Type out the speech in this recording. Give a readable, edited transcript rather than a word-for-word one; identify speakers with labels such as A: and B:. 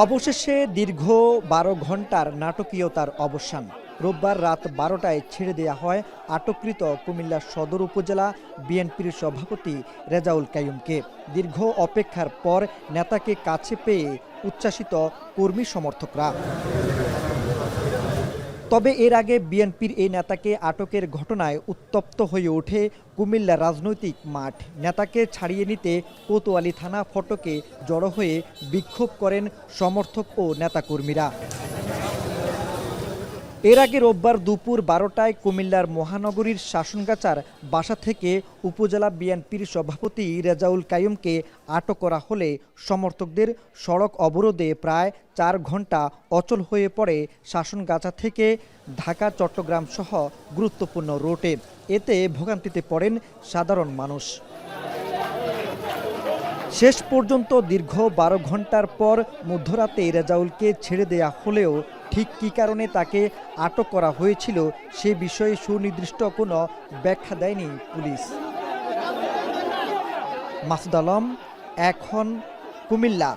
A: অবশেষে দীর্ঘ ১২ ঘন্টার নাটকীয়তার অবসান। রোববার রাত ১২টায় ছেড়ে দেয়া হয় আটককৃত কুমিল্লা সদর উপজেলা বিএনপির সভাপতি রেজাউল কাইয়ুমকে। দীর্ঘ অপেক্ষার পর নেতাকে কাছে পেয়ে উচ্ছ্বাসিত কর্মী সমর্থকরা। তবে এর আগে বিএনপির এই নেতাকে আটকের ঘটনায় উত্তপ্ত হয়ে ওঠে কুমিল্লা রাজনৈতিক মাঠ। নেতাকে ছাড়িয়ে নিতে কোতোয়ালি থানা ফটকে জড়ো হয়ে বিক্ষোভ করেন সমর্থক ও নেতাকর্মীরা। এর আগে রোববার দুপুর ১২টায় কুমিল্লার মহানগরীর শাসনগাছার বাসা থেকে উপজেলা বিএনপির সভাপতি রেজাউল কাইয়ুমকে আটক করা হলে সমর্থকদের সড়ক অবরোধে প্রায় ৪ ঘন্টা অচল হয়ে পড়ে শাসনগাছা থেকে ঢাকা চট্টগ্রাম সহ গুরুত্বপূর্ণ রুটে। এতে ভোগান্তিতে পড়েন সাধারণ মানুষ। শেষ পর্যন্ত দীর্ঘ ১২ ঘন্টার পর মধ্যরাতে রেজাউলকে ছেড়ে দেয়া হলেও ঠিক কী কারণে তাকে আটক করা হয়েছিল সে বিষয়ে সুনির্দিষ্ট কোনো ব্যাখ্যা দেয়নি পুলিশ। মাসুদ আলম, এখন, কুমিল্লা।